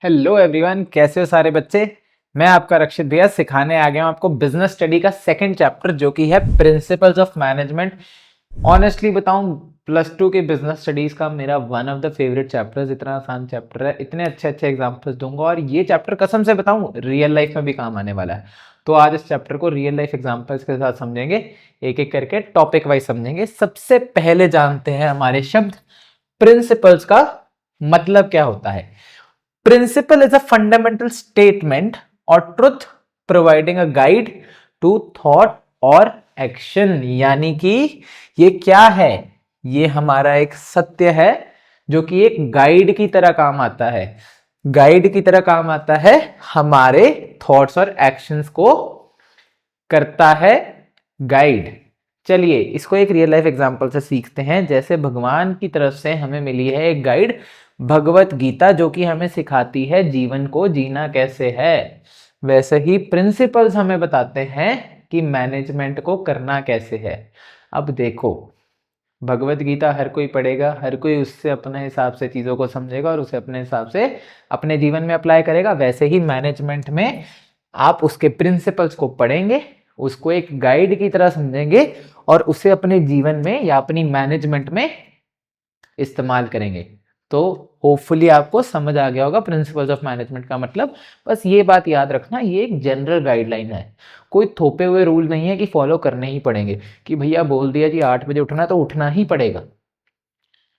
Hello everyone, कैसे हो सारे बच्चे। मैं आपका रक्षित भैया सिखाने आ गया हूँ आपको बिजनेस स्टडी का सेकंड चैप्टर जो कि है प्रिंसिपल्स ऑफ मैनेजमेंट। ऑनेस्टली बताऊं, प्लस टू के बिजनेस स्टडीज का मेरा one of the favourite chapters. इतना आसान चैप्टर है, इतने अच्छे अच्छे एग्जांपल्स दूंगा और ये चैप्टर कसम से बताऊं रियल लाइफ में भी काम आने वाला है। तो आज इस चैप्टर को रियल लाइफ एग्जांपल्स के साथ समझेंगे, एक एक करके टॉपिक वाइज समझेंगे। सबसे पहले जानते हैं हमारे शब्द प्रिंसिपल्स का मतलब क्या होता है। Principle is a fundamental statement or truth providing a guide to thought or action। यानी कि ये क्या है, ये हमारा एक सत्य है जो कि एक गाइड की तरह काम आता है। गाइड की तरह काम आता है, हमारे थॉट्स और एक्शंस को करता है गाइड। चलिए इसको एक रियल लाइफ एग्जांपल से सीखते हैं। जैसे भगवान की तरफ से हमें मिली है एक गाइड भगवत गीता जो कि हमें सिखाती है जीवन को जीना कैसे है, वैसे ही प्रिंसिपल्स हमें बताते हैं कि मैनेजमेंट को करना कैसे है। अब देखो, भगवत गीता हर कोई पढ़ेगा, हर कोई उससे अपने हिसाब से चीज़ों को समझेगा और उसे अपने हिसाब से अपने जीवन में अप्लाई करेगा। वैसे ही मैनेजमेंट में आप उसके प्रिंसिपल्स को पढ़ेंगे, उसको एक गाइड की तरह समझेंगे और उसे अपने जीवन में या अपनी मैनेजमेंट में इस्तेमाल करेंगे। तो होपफुली आपको समझ आ गया होगा प्रिंसिपल्स ऑफ मैनेजमेंट का मतलब। बस ये बात याद रखना, ये एक जनरल गाइडलाइन है, कोई थोपे हुए रूल नहीं है कि फॉलो करने ही पड़ेंगे कि भैया बोल दिया जी 8 बजे उठना तो उठना ही पड़ेगा।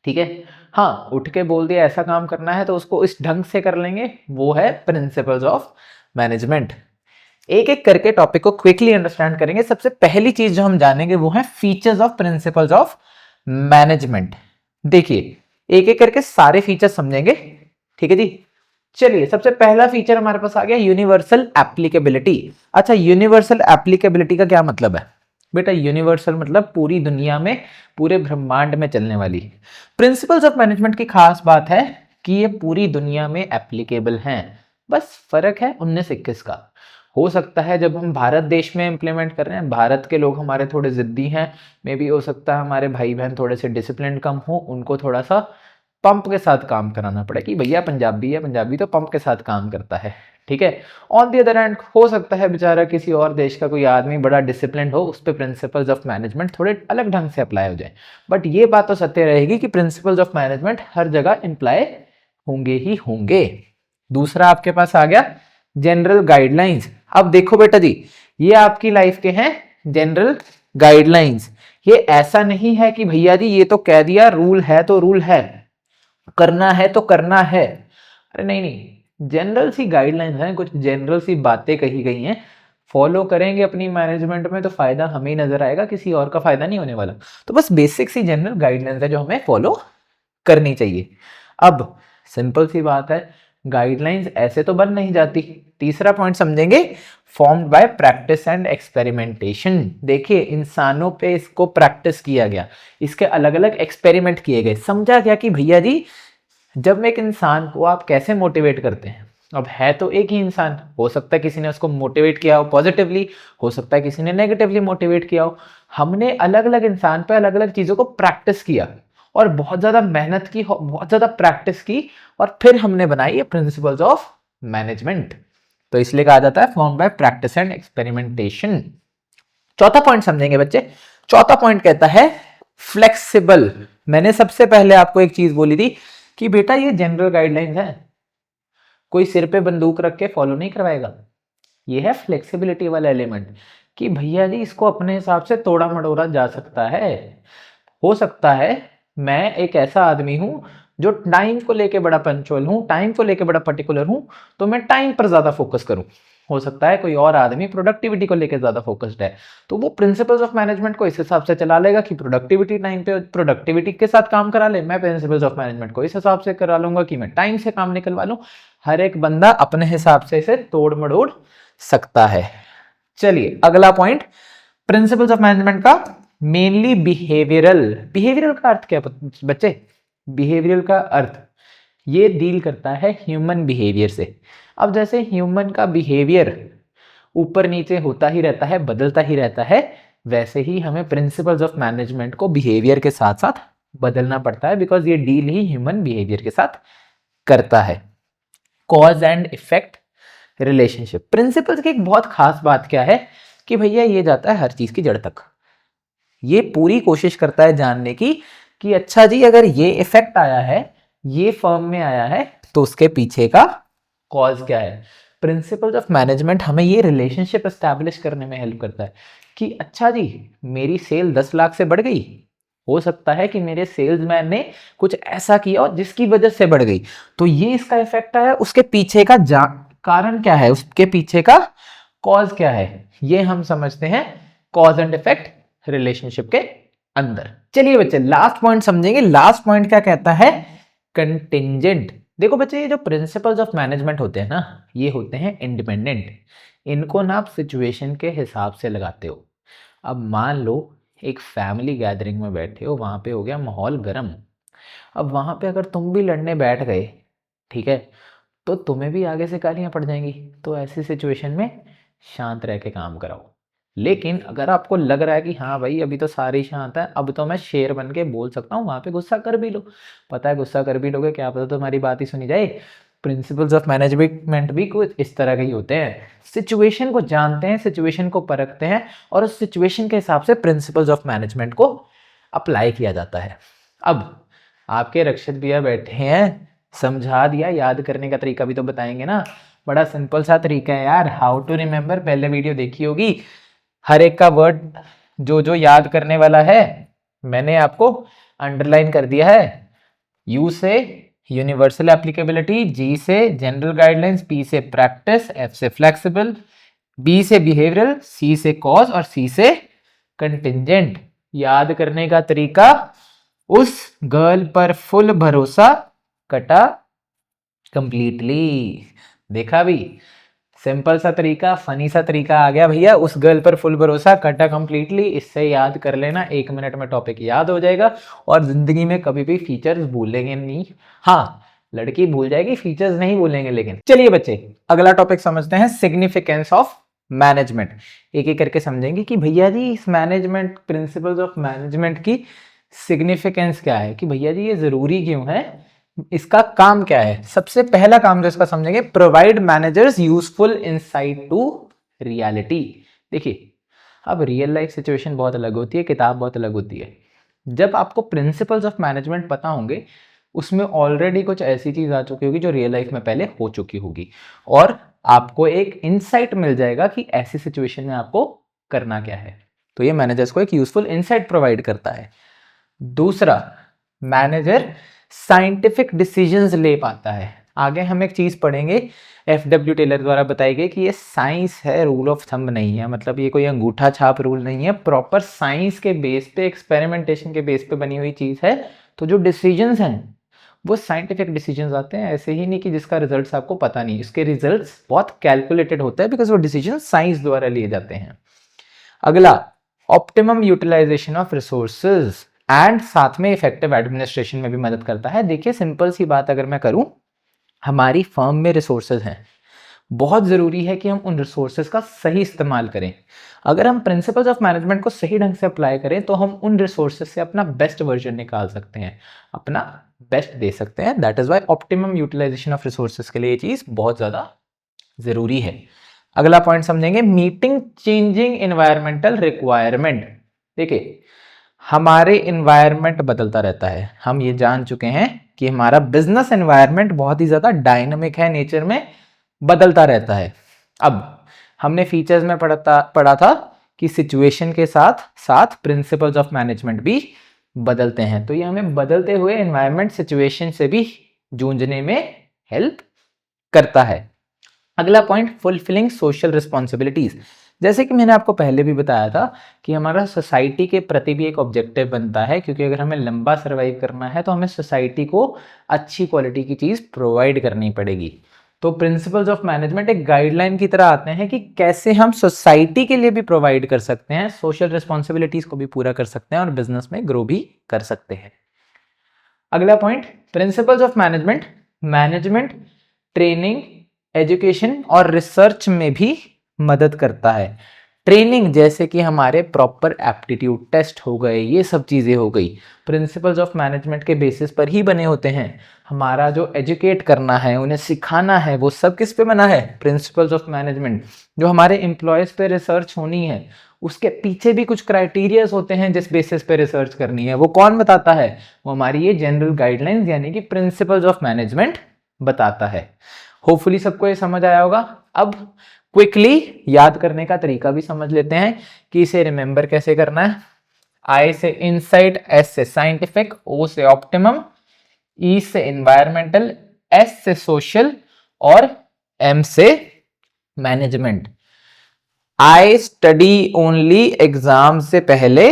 ठीक है, हाँ उठ के बोल दिया ऐसा काम करना है तो उसको इस ढंग से कर लेंगे, वो है प्रिंसिपल्स ऑफ मैनेजमेंट। एक एक करके टॉपिक को क्विकली अंडरस्टैंड करेंगे। सबसे पहली चीज जो हम जानेंगे वो है features of principles of management. देखिए एक एक करके सारे फीचर्स समझेंगे, ठीक है जी। चलिए सबसे पहला फीचर हमारे पास आ गया यूनिवर्सल एप्लीकेबिलिटी। अच्छा, यूनिवर्सल एप्लीकेबिलिटी का क्या मतलब है बेटा? यूनिवर्सल मतलब पूरी दुनिया में, पूरे ब्रह्मांड में चलने वाली। प्रिंसिपल्स ऑफ मैनेजमेंट की खास बात है कि ये पूरी दुनिया में एप्लीकेबल हैं, बस फर्क है 19-21 का। हो सकता है जब हम भारत देश में इंप्लीमेंट कर रहे हैं, भारत के लोग हमारे थोड़े जिद्दी हैं, मे बी हो सकता है हमारे भाई बहन थोड़े से डिसिप्लिन कम हो, उनको थोड़ा सा पंप के साथ काम कराना पड़े कि भैया पंजाबी है, पंजाबी तो पंप के साथ काम करता है, ठीक है। ऑन दी अदर हैंड हो सकता है बेचारा किसी और देश का कोई आदमी बड़ा डिसिप्लिन हो, उस पर प्रिंसिपल्स ऑफ मैनेजमेंट थोड़े अलग ढंग से अप्लाई हो जाए। बट ये बात तो सत्य रहेगी कि प्रिंसिपल्स ऑफ मैनेजमेंट हर जगह अप्लाई होंगे ही होंगे। दूसरा आपके पास आ गया जनरल गाइडलाइंस। अब देखो बेटा जी, ये आपकी लाइफ के हैं जनरल गाइडलाइंस। ये ऐसा नहीं है कि भैया जी ये तो कह दिया रूल है तो रूल है, करना है तो करना है। अरे नहीं नहीं, जनरल सी गाइडलाइंस हैं, कुछ जनरल सी बातें कही गई हैं, फॉलो करेंगे अपनी मैनेजमेंट में तो फायदा हमें ही नजर आएगा, किसी और का फायदा नहीं होने वाला। तो बस बेसिक सी जनरल गाइडलाइंस है जो हमें फॉलो करनी चाहिए। अब सिंपल सी बात है, गाइडलाइंस ऐसे तो बन नहीं जाती। तीसरा पॉइंट समझेंगे, formed by practice and experimentation. देखिए इंसानों पे इसको प्रैक्टिस किया गया, इसके अलग अलग एक्सपेरिमेंट किए गए, समझा गया कि भैया जी जब एक इंसान को आप कैसे मोटिवेट करते हैं। अब है तो एक ही इंसान, हो सकता है किसी ने उसको मोटिवेट किया हो पॉजिटिवली, हो सकता है किसी ने नेगेटिवली मोटिवेट किया हो। हमने अलग अलग इंसान पे अलग अलग चीज़ों को प्रैक्टिस किया और बहुत ज़्यादा मेहनत की, बहुत ज़्यादा प्रैक्टिस की और फिर हमने बनाई ये प्रिंसिपल्स ऑफ मैनेजमेंट। तो इसलिए कहा जाता है form by practice and experimentation. चौथा पॉइंट समझेंगे बच्चे। चौथा पॉइंट कहता है फ्लेक्सिबल। मैंने सबसे पहले आपको एक चीज बोली थी कि बेटा ये जनरल गाइडलाइंस है, कोई सिर पे बंदूक रख के फॉलो नहीं करवाएगा। ये है फ्लेक्सिबिलिटी वाला एलिमेंट कि भैया जी इसको अपने हिसाब से तोड़ा मड़ोड़ा जा सकता है। हो सकता है मैं एक ऐसा आदमी हूं जो टाइम को लेके बड़ा पंचुअल हूं, टाइम को लेके बड़ा पर्टिकुलर हूं, तो मैं टाइम पर ज्यादा फोकस करूं। हो सकता है कोई और आदमी प्रोडक्टिविटी को लेके ज्यादा फोकस्ड है, तो वो प्रिंसिपल्स ऑफ मैनेजमेंट को इस हिसाब से चला लेगा कि प्रोडक्टिविटी टाइम पे प्रोडक्टिविटी के साथ काम करा ले। मैं प्रिंसिपल्स ऑफ मैनेजमेंट को इस हिसाब से करा लूंगा कि मैं टाइम से काम निकलवा लूं। हर एक बंदा अपने हिसाब से इसे तोड़ मड़ोड़ सकता है। चलिए अगला पॉइंट, प्रिंसिपल्स ऑफ मैनेजमेंट का मेनली बिहेवियरल। बिहेवियरल का अर्थ क्या बच्चे? बिहेवियरल का अर्थ ये डील करता है ह्यूमन बिहेवियर से। अब जैसे ह्यूमन का बिहेवियर ऊपर नीचे होता ही रहता है, बदलता ही रहता है, वैसे ही हमें प्रिंसिपल्स ऑफ मैनेजमेंट को बिहेवियर के साथ साथ बदलना पड़ता है, बिकॉज ये डील ही ह्यूमन बिहेवियर के साथ करता है। Cause and effect relationship. Principles की एक बहुत खास बात क्या है कि भैया ये जाता है हर चीज की जड़ तक। ये पूरी कोशिश करता है जानने की कि अच्छा जी अगर ये इफेक्ट आया है, ये फर्म में आया है, तो उसके पीछे का कॉज क्या है। प्रिंसिपल्स ऑफ मैनेजमेंट हमें ये रिलेशनशिप एस्टैब्लिश करने में हेल्प करता है कि अच्छा जी मेरी सेल 10 लाख से बढ़ गई, हो सकता है कि मेरे सेल्समैन ने कुछ ऐसा किया और जिसकी वजह से बढ़ गई, तो ये इसका इफेक्ट आया, उसके पीछे का कारण क्या है, उसके पीछे का कॉज क्या है, ये हम समझते हैं कॉज एंड इफेक्ट रिलेशनशिप के अंदर। चलिए बच्चे लास्ट पॉइंट समझेंगे। लास्ट पॉइंट क्या कहता है, कंटिंजेंट। देखो बच्चे ये जो प्रिंसिपल्स ऑफ मैनेजमेंट होते हैं ना, ये होते हैं इंडिपेंडेंट। इनको ना आप सिचुएशन के हिसाब से लगाते हो। अब मान लो एक फैमिली गैदरिंग में बैठे हो, वहां पे हो गया माहौल गर्म। अब वहां पे अगर तुम भी लड़ने बैठ गए, ठीक है, तो तुम्हें भी आगे से गालियां पड़ जाएंगी। तो ऐसी सिचुएशन में शांत रह के काम कराओ। लेकिन अगर आपको लग रहा है कि हाँ भाई अभी तो सारे शांत है, अब तो मैं शेर बन के बोल सकता हूँ, वहां पे गुस्सा कर भी लो। पता है गुस्सा कर भी लोगे, क्या पता तुम्हारी बात ही सुनी जाए। प्रिंसिपल्स ऑफ मैनेजमेंट भी कुछ इस तरह के ही होते हैं। सिचुएशन को जानते हैं, सिचुएशन को परखते हैं और उस सिचुएशन के हिसाब से प्रिंसिपल्स ऑफ मैनेजमेंट को अप्लाई किया जाता है। अब आपके रक्षित भैया बैठे हैं, समझा दिया, याद करने का तरीका भी तो बताएंगे ना। बड़ा सिंपल सा तरीका है यार, हाउ टू रिमेंबर, पहले वीडियो देखी होगी। हर एक का वर्ड जो जो याद करने वाला है मैंने आपको अंडरलाइन कर दिया है। यू से यूनिवर्सल एप्लीकेबिलिटी, जी से जनरल गाइडलाइंस, पी से प्रैक्टिस, एफ से फ्लेक्सिबल, बी से बिहेवियरल, सी से कॉज और सी से कंटिंजेंट। याद करने का तरीका, उस गर्ल पर फुल भरोसा कटा कंप्लीटली। देखा भी, सिंपल सा तरीका, फनी सा तरीका आ गया भैया। उस गर्ल पर फुल भरोसा कटा कंप्लीटली, इससे याद कर लेना, 1 मिनट में टॉपिक याद हो जाएगा और जिंदगी में कभी भी फीचर्स भूलेंगे नहीं। हाँ लड़की भूल जाएगी, फीचर्स नहीं भूलेंगे। लेकिन चलिए बच्चे अगला टॉपिक समझते हैं, सिग्निफिकेंस ऑफ मैनेजमेंट। एक एक करके समझेंगे कि भैया जी इस मैनेजमेंट, प्रिंसिपल्स ऑफ मैनेजमेंट की सिग्निफिकेंस क्या है, कि भैया जी ये जरूरी क्यों है, इसका काम क्या है। सबसे पहला काम जो इसका समझेंगे, provide managers useful insight to reality. देखिए अब रियल लाइफ सिचुएशन बहुत अलग होती है, किताब बहुत अलग होती है। जब आपको प्रिंसिपल्स ऑफ मैनेजमेंट पता होंगे, उसमें ऑलरेडी कुछ ऐसी चीज आ चुकी होगी जो रियल लाइफ में पहले हो चुकी होगी, और आपको एक इनसाइट मिल जाएगा कि ऐसी सिचुएशन में आपको करना क्या है। तो ये मैनेजर्स को एक यूजफुल इनसाइट प्रोवाइड करता है। दूसरा, मैनेजर साइंटिफिक डिसीजंस ले पाता है। आगे हम एक चीज पढ़ेंगे, FW टेलर द्वारा बताई गई, कि ये साइंस है, रूल ऑफ थंब नहीं है। मतलब ये कोई अंगूठा छाप रूल नहीं है, प्रॉपर साइंस के बेस पे, एक्सपेरिमेंटेशन के बेस पे बनी हुई चीज है। तो जो डिसीजंस हैं वो साइंटिफिक डिसीजंस आते हैं, ऐसे ही नहीं कि जिसका रिजल्ट्स आपको पता नहीं। इसके रिजल्ट्स बहुत कैलकुलेटेड होता है, बिकॉज वो डिसीजन साइंस द्वारा लिए जाते हैं। अगला, optimum utilisation of resources and साथ में इफेक्टिव एडमिनिस्ट्रेशन में भी मदद करता है। देखिए सिंपल सी बात अगर मैं करूं, हमारी फर्म में रिसोर्सेज हैं, बहुत जरूरी है कि हम उन रिसोर्सेज का सही इस्तेमाल करें। अगर हम प्रिंसिपल्स ऑफ मैनेजमेंट को सही ढंग से अप्लाई करें तो हम उन रिसोर्सेज से अपना बेस्ट वर्जन निकाल सकते हैं, अपना बेस्ट दे सकते हैं। That is why optimum utilisation of resources के लिए ये चीज बहुत ज्यादा जरूरी है। अगला पॉइंट समझेंगे, मीटिंग चेंजिंग एनवायरमेंटल रिक्वायरमेंट। देखिए हमारे इन्वायरमेंट बदलता रहता है, हम ये जान चुके हैं कि हमारा बिजनेस एनवायरमेंट बहुत ही ज्यादा डायनामिक है, नेचर में बदलता रहता है। अब हमने फीचर्स में पढ़ा था कि सिचुएशन के साथ साथ प्रिंसिपल्स ऑफ मैनेजमेंट भी बदलते हैं। तो ये हमें बदलते हुए एनवायरमेंट सिचुएशन से भी जूझने में हेल्प करता है। अगला पॉइंट, फुलफिलिंग सोशल रिस्पॉन्सिबिलिटीज। जैसे कि मैंने आपको पहले भी बताया था कि हमारा सोसाइटी के प्रति भी एक ऑब्जेक्टिव बनता है, क्योंकि अगर हमें लंबा सर्वाइव करना है तो हमें सोसाइटी को अच्छी क्वालिटी की चीज प्रोवाइड करनी पड़ेगी। तो प्रिंसिपल्स ऑफ मैनेजमेंट एक गाइडलाइन की तरह आते हैं कि कैसे हम सोसाइटी के लिए भी प्रोवाइड कर सकते हैं, सोशल रिस्पॉन्सिबिलिटीज को भी पूरा कर सकते हैं और बिजनेस में ग्रो भी कर सकते हैं। अगला point, principles of management management training, education और रिसर्च में भी मदद करता है। ट्रेनिंग जैसे कि हमारे प्रॉपर एप्टीट्यूड टेस्ट हो गए, ये सब चीज़ें हो गई, प्रिंसिपल्स ऑफ मैनेजमेंट के बेसिस पर ही बने होते हैं। हमारा जो एजुकेट करना है, उन्हें सिखाना है, वो सब किस पे बना है? Principles of management. जो हमारे एम्प्लॉयज़ पे रिसर्च होनी है, उसके पीछे भी कुछ क्राइटेरियाज होते हैं जिस बेसिस पे रिसर्च करनी है, वो कौन बताता है? वो हमारी ये जनरल गाइडलाइंस यानी कि प्रिंसिपल्स ऑफ मैनेजमेंट बताता है। होपफुली सबको ये समझ आया होगा। अब क्विकली याद करने का तरीका भी समझ लेते हैं कि इसे रिमेंबर कैसे करना है। आई से इनसाइट, एस से साइंटिफिक, ओ से ऑप्टिमम, ई से एनवायरमेंटल, एस से सोशल और एम से management. I study only exam से पहले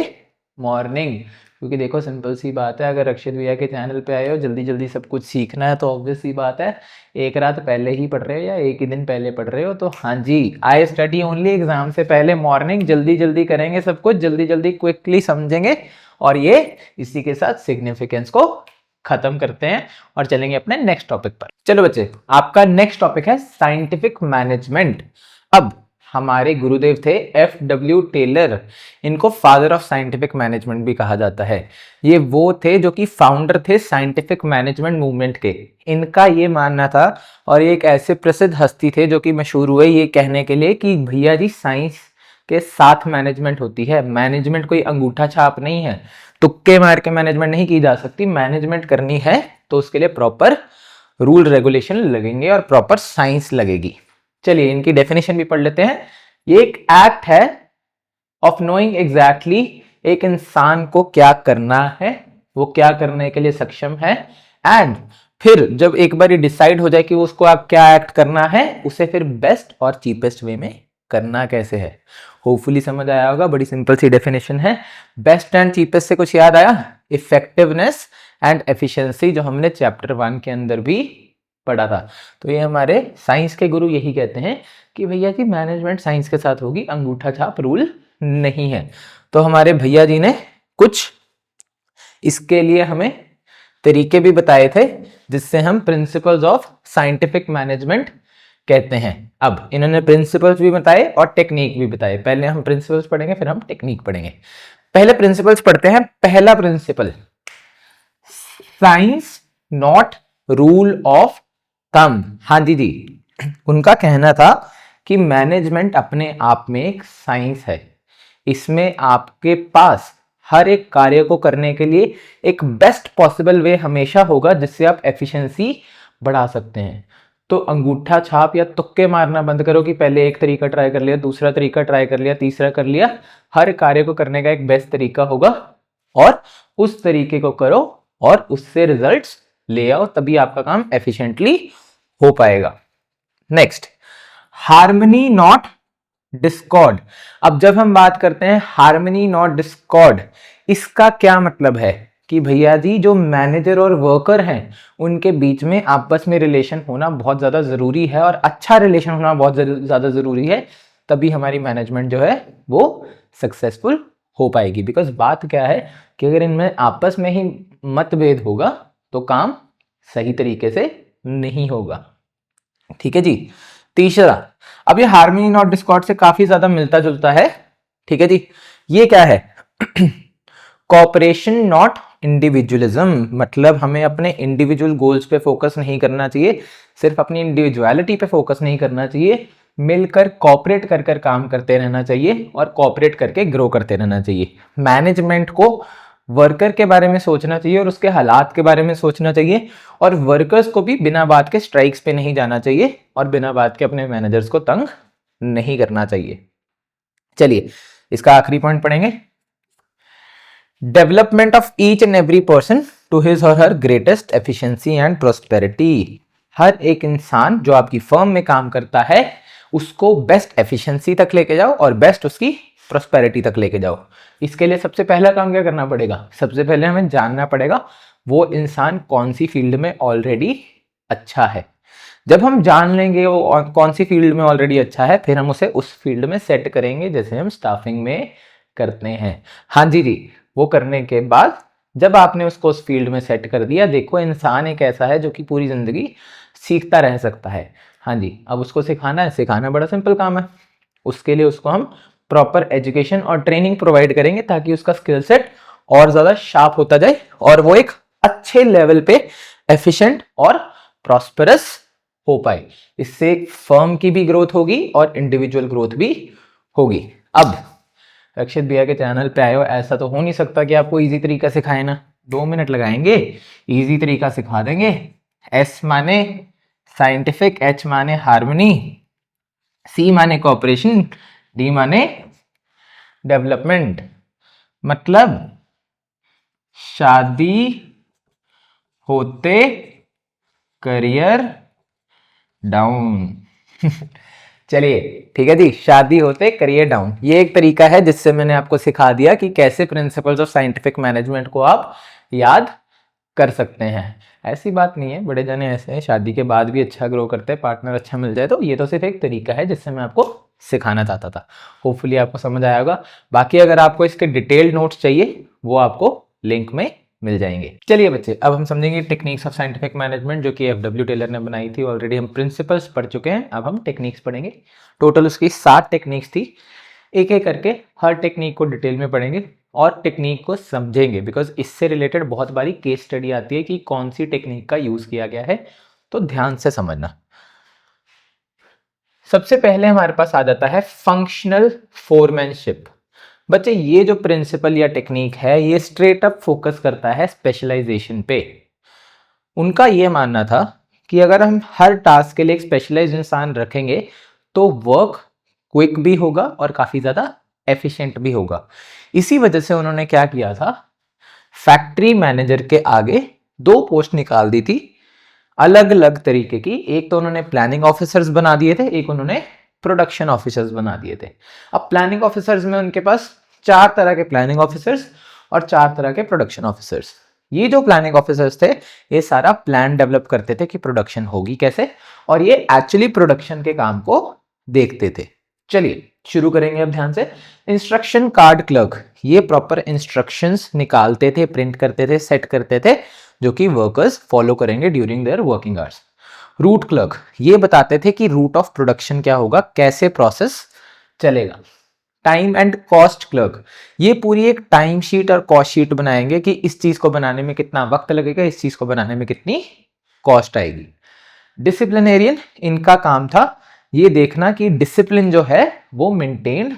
मॉर्निंग, क्योंकि देखो सिंपल सी बात है, अगर अक्षित भैया के चैनल पे आए हो जल्दी जल्दी सब कुछ सीखना है तो ऑब्वियस सी बात है एक रात पहले ही पढ़ रहे हो या एक ही दिन पहले पढ़ रहे हो। तो हाँ जी, आई स्टडी ओनली एग्जाम से पहले मॉर्निंग, जल्दी जल्दी करेंगे सब कुछ, जल्दी जल्दी क्विकली समझेंगे और ये इसी के साथ सिग्निफिकेंस को खत्म करते हैं और चलेंगे अपने नेक्स्ट टॉपिक पर। चलो बच्चे, आपका नेक्स्ट टॉपिक है साइंटिफिक मैनेजमेंट। अब हमारे गुरुदेव थे F.W. टेलर, इनको फादर ऑफ साइंटिफिक मैनेजमेंट भी कहा जाता है। ये वो थे जो कि फाउंडर थे साइंटिफिक मैनेजमेंट मूवमेंट के। इनका ये मानना था, और ये एक ऐसे प्रसिद्ध हस्ती थे जो कि मशहूर हुए ये कहने के लिए कि भैया जी साइंस के साथ मैनेजमेंट होती है, मैनेजमेंट कोई अंगूठा छाप नहीं है, तुक्के मार के मैनेजमेंट नहीं की जा सकती। मैनेजमेंट करनी है तो उसके लिए प्रॉपर रूल रेगुलेशन लगेंगे और प्रॉपर साइंस लगेगी। चलिए इनकी डेफिनेशन भी पढ़ लेते हैं। ये एक एक्ट है ऑफ नोइंग एग्जैक्टली, एक इंसान को क्या करना है, वो क्या करने के लिए सक्षम है, एंड फिर जब एक बार डिसाइड हो जाए कि उसको आप क्या एक्ट करना है, उसे फिर बेस्ट और चीपेस्ट वे में करना कैसे है। होपफुली समझ आया होगा, बड़ी सिंपल सी डेफिनेशन है। बेस्ट एंड चीपेस्ट से कुछ याद आया? इफेक्टिवनेस एंड एफिशिएंसी, जो हमने चैप्टर 1 के अंदर भी पढ़ा था। तो ये हमारे साइंस के गुरु यही कहते हैं कि भैया जी मैनेजमेंट साइंस के साथ होगी, अंगूठा छाप रूल नहीं है। तो हमारे भैया जी ने कुछ इसके लिए हमें तरीके भी बताए थे जिससे हम प्रिंसिपल्स ऑफ साइंटिफिक मैनेजमेंट कहते हैं। अब इन्होंने प्रिंसिपल्स भी बताए और टेक्निक भी बताए। पहले हम प्रिंसिपल्स पढ़ेंगे, फिर हम टेक्निक पढ़ेंगे। पहले प्रिंसिपल्स पढ़ते हैं। पहला principle, science not rule of thumb. हाँ जी, उनका कहना था कि मैनेजमेंट अपने आप में एक साइंस है, इसमें आपके पास हर एक कार्य को करने के लिए एक बेस्ट पॉसिबल वे हमेशा होगा जिससे आप एफिशिएंसी बढ़ा सकते हैं। तो अंगूठा छाप या तुक्के मारना बंद करो कि पहले एक तरीका ट्राई कर लिया, दूसरा तरीका ट्राई कर लिया, तीसरा कर लिया। हर कार्य को करने का एक बेस्ट तरीका होगा और उस तरीके को करो और उससे रिजल्ट्स ले आओ, तभी आपका काम एफिशिएंटली हो पाएगा। Next, harmony not Discord. अब जब हम बात करते हैं हार्मनी नॉट डिस्कॉर्ड, इसका क्या मतलब है कि भैया जी जो मैनेजर और वर्कर हैं उनके बीच में आपस में रिलेशन होना बहुत ज़्यादा ज़रूरी है और अच्छा रिलेशन होना बहुत ज़्यादा ज़रूरी है, तभी हमारी मैनेजमेंट जो है वो सक्सेसफुल हो पाएगी। बिकॉज बात क्या है कि अगर इनमें आपस में ही मतभेद होगा तो काम सही तरीके से नहीं होगा। ठीक है जी। तीसरा, अब ये हार्मनी नॉट डिस्कॉर्ड से काफी ज्यादा मिलता जुलता है। ठीक है जी, ये क्या है? कॉपरेशन नॉट इंडिविजुअलिज्म, मतलब हमें अपने इंडिविजुअल गोल्स पे फोकस नहीं करना चाहिए, सिर्फ अपनी इंडिविजुअलिटी पे फोकस नहीं करना चाहिए, मिलकर कॉपरेट कर कर काम करते रहना चाहिए और कॉपरेट करके ग्रो करते रहना चाहिए। मैनेजमेंट को वर्कर के बारे में सोचना चाहिए और उसके हालात के बारे में सोचना चाहिए, और वर्कर्स को भी बिना बात के स्ट्राइक्स पे नहीं जाना चाहिए और बिना बात के अपने मैनेजर्स को तंग नहीं करना चाहिए। चलिए इसका आखिरी पॉइंट पढ़ेंगे। Development of each and every person to his और her greatest efficiency and prosperity. हर एक इंसान जो आपकी फर्म में काम करता है उसको बेस्ट एफिशिएंसी तक लेके जाओ और बेस्ट उसकी प्रोस्पेरिटी तक लेके जाओ। इसके लिए सबसे पहला काम क्या करना पड़ेगा? सबसे पहले हमें जानना पड़ेगा वो इंसान कौन सी फील्ड में ऑलरेडी अच्छा है। जब हम जान लेंगे वो कौन सी फील्ड में ऑलरेडी अच्छा है, फिर हम उसे उस फील्ड में सेट करेंगे जैसे हम स्टाफिंग में करते हैं। हाँ जी, वो करने के बाद जब आपने उसको उस फील्ड में सेट कर दिया, देखो इंसान एक ऐसा है जो कि पूरी जिंदगी सीखता रह सकता है। हाँ जी, अब उसको सिखाना है, सिखाना बड़ा सिंपल काम है। उसके लिए उसको हम प्रॉपर एजुकेशन और ट्रेनिंग प्रोवाइड करेंगे ताकि उसका स्किल सेट और ज्यादा शार्प होता जाए और वो एक अच्छे लेवल पे एफिशिएंट और प्रॉस्परस हो पाए। इससे फर्म की भी ग्रोथ होगी और इंडिविजुअल ग्रोथ भी होगी। अब रक्षित भैया के चैनल पे आए हो, ऐसा तो हो नहीं सकता कि आपको इजी तरीका सिखाए ना, 2 मिनट लगाएंगे, इजी तरीका सिखा देंगे। एस माने साइंटिफिक, एच माने हार्मनी, सी माने कॉपरेशन, डी माने डेवलपमेंट। मतलब शादी होते करियर डाउन। चलिए ठीक है जी, शादी होते करियर डाउन, ये एक तरीका है जिससे मैंने आपको सिखा दिया कि कैसे प्रिंसिपल्स ऑफ साइंटिफिक मैनेजमेंट को आप याद कर सकते हैं। ऐसी बात नहीं है, बड़े जने ऐसे हैं शादी के बाद भी अच्छा ग्रो करते हैं, पार्टनर अच्छा मिल जाए। तो ये तो सिर्फ एक तरीका है जिससे मैं आपको सिखाना चाहता था। होपफुली आपको समझ आया होगा। बाकी अगर आपको इसके डिटेल्ड नोट्स चाहिए वो आपको लिंक में मिल जाएंगे। चलिए बच्चे, अब हम समझेंगे टेक्निक्स ऑफ साइंटिफिक मैनेजमेंट जो कि एफडब्ल्यू टेलर ने बनाई थी। ऑलरेडी हम प्रिंसिपल्स पढ़ चुके हैं, अब हम टेक्निक्स पढ़ेंगे। टोटल उसकी 7 टेक्निक्स थी। एक एक करके हर टेक्निक को डिटेल में पढ़ेंगे और टेक्निक को समझेंगे, बिकॉज इससे रिलेटेड बहुत बारी केस स्टडी आती है कि कौन सी टेक्निक का यूज किया गया है, तो ध्यान से समझना। सबसे पहले हमारे पास आ जाता है फंक्शनल फोरमैनशिप। बच्चे ये जो प्रिंसिपल या टेक्निक है ये स्ट्रेट अप फोकस करता है स्पेशलाइजेशन पे। उनका ये मानना था कि अगर हम हर टास्क के लिए एक स्पेशलाइज्ड इंसान रखेंगे तो वर्क क्विक भी होगा और काफी ज्यादा एफिशिएंट भी होगा। इसी वजह से उन्होंने क्या किया था, फैक्ट्री मैनेजर के आगे 2 पोस्ट निकाल दी थी अलग अलग तरीके की। एक तो उन्होंने प्लानिंग ऑफिसर्स बना दिए थे, एक उन्होंने प्रोडक्शन ऑफिसर्स बना दिए थे। अब प्लानिंग ऑफिसर्स में उनके पास 4 तरह के प्लानिंग ऑफिसर्स और 4 तरह के प्रोडक्शन ऑफिसर्स। ये जो प्लानिंग ऑफिसर्स थे ये सारा प्लान डेवलप करते थे कि प्रोडक्शन होगी कैसे, और ये एक्चुअली प्रोडक्शन के काम को देखते थे। चलिए शुरू करेंगे अब ध्यान से। इंस्ट्रक्शन कार्ड क्लर्क, ये प्रॉपर इंस्ट्रक्शंस निकालते थे, प्रिंट करते थे, सेट करते थे, जो कि वर्कर्स फॉलो करेंगे during their working hours. Root clerk, ये बताते थे कि रूट ऑफ प्रोडक्शन क्या होगा, कैसे प्रोसेस चलेगा। टाइम एंड कॉस्ट क्लर्क, ये पूरी एक टाइम शीट और कॉस्ट शीट बनाएंगे कि इस चीज को बनाने में कितना वक्त लगेगा, इस चीज को बनाने में कितनी कॉस्ट आएगी। डिसिप्लिनेरियन, इनका काम था ये देखना कि डिसिप्लिन जो है वो मेंटेन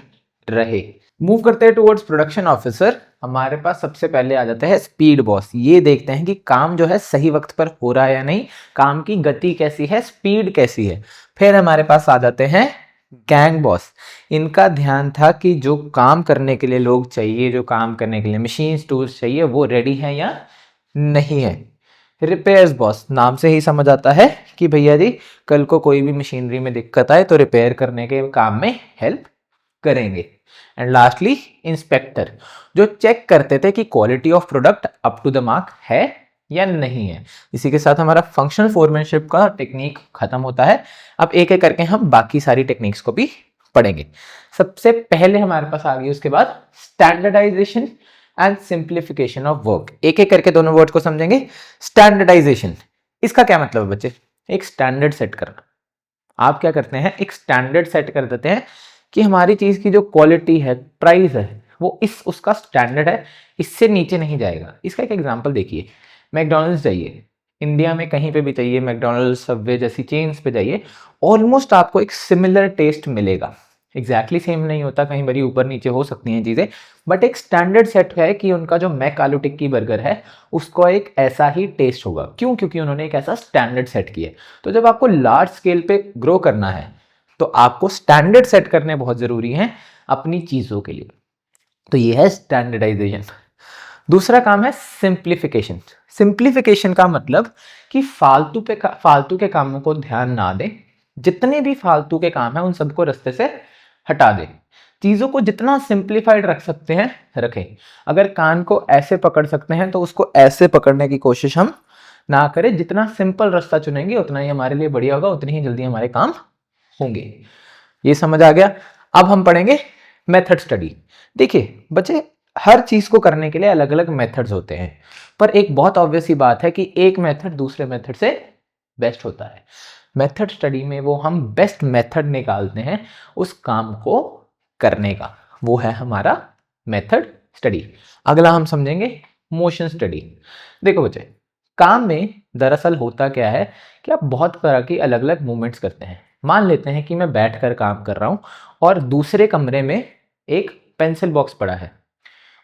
रहे। मूव करते हैं टुवर्ड्स प्रोडक्शन ऑफिसर। हमारे पास सबसे पहले आ जाता है स्पीड बॉस। ये देखते हैं कि काम जो है सही वक्त पर हो रहा है या नहीं, काम की गति कैसी है, स्पीड कैसी है। फिर हमारे पास आ जाते हैं गैंग बॉस। इनका ध्यान था कि जो काम करने के लिए लोग चाहिए, जो काम करने के लिए मशीन टूल्स चाहिए, वो रेडी है या नहीं है। रिपेयर्स बॉस, नाम से ही समझ आता है कि भैया जी कल को कोई भी मशीनरी में दिक्कत आए तो रिपेयर करने के काम में हेल्प करेंगे। एंड लास्टली इंस्पेक्टर, जो चेक करते थे कि quality of product up to the mark है या नहीं है। इसी के साथ हमारा फंक्शनल फोरमैनशिप का टेक्निक खत्म होता है। अब एक एक करके हम बाकी सारी टेक्निक्स को भी पढ़ेंगे। सबसे पहले हमारे पास आ गई उसके बाद standardisation and simplification of work. एक एक करके दोनों वर्ड को समझेंगे। स्टैंडर्डाइजेशन, इसका क्या मतलब है बच्चे, एक स्टैंडर्ड सेट करना। आप क्या करते हैं, एक स्टैंडर्ड सेट कर देते हैं कि हमारी चीज की जो क्वालिटी है, प्राइस है, वो इस उसका स्टैंडर्ड है, इससे नीचे नहीं जाएगा। इसका एक एग्जांपल देखिए, मैकडॉनल्ड्स जाइए, इंडिया में कहीं पे भी चाहिए, मैकडॉनल्ड्स, सबवे जैसी चेन्स पे जाइए, ऑलमोस्ट आपको एक सिमिलर टेस्ट मिलेगा। एग्जैक्टली सेम नहीं होता, कहीं बड़ी ऊपर नीचे हो सकती हैं चीज़ें, बट एक स्टैंडर्ड सेट है कि उनका जो मैक आलू टिक्की बर्गर है उसका एक ऐसा ही टेस्ट होगा। क्यों? क्योंकि उन्होंने एक ऐसा स्टैंडर्ड सेट किया। तो जब आपको लार्ज स्केल पे ग्रो करना है तो आपको स्टैंडर्ड सेट करने बहुत ज़रूरी हैं अपनी चीज़ों के लिए। तो ये है स्टैंडर्डाइजेशन। दूसरा काम है सिंप्लीफिकेशन। सिंप्लीफिकेशन का मतलब कि फालतू के कामों को ध्यान ना दें, जितने भी फालतू के काम हैं उन सबको रास्ते से हटा दें। चीज़ों को जितना सिंप्लीफाइड रख सकते हैं रखें। अगर कान को ऐसे पकड़ सकते हैं तो उसको ऐसे पकड़ने की कोशिश हम ना करें। जितना सिंपल रास्ता चुनेंगे उतना ही हमारे लिए बढ़िया होगा, उतनी ही जल्दी हमारे काम होंगे। ये समझ आ गया। अब हम पढ़ेंगे मेथड स्टडी। देखिए बच्चे, हर चीज को करने के लिए अलग अलग मेथड्स होते हैं, पर एक बहुत ऑब्वियस सी बात है कि एक मेथड दूसरे मेथड से बेस्ट होता है। मेथड स्टडी में वो हम बेस्ट मेथड निकालते हैं उस काम को करने का। वो है हमारा मेथड स्टडी। अगला हम समझेंगे मोशन स्टडी। देखो बच्चे, काम में दरअसल होता क्या है कि आप बहुत तरह की अलग अलग मूवमेंट्स करते हैं। मान लेते हैं कि मैं बैठकर काम कर रहा हूं और दूसरे कमरे में एक पेंसिल बॉक्स पड़ा है।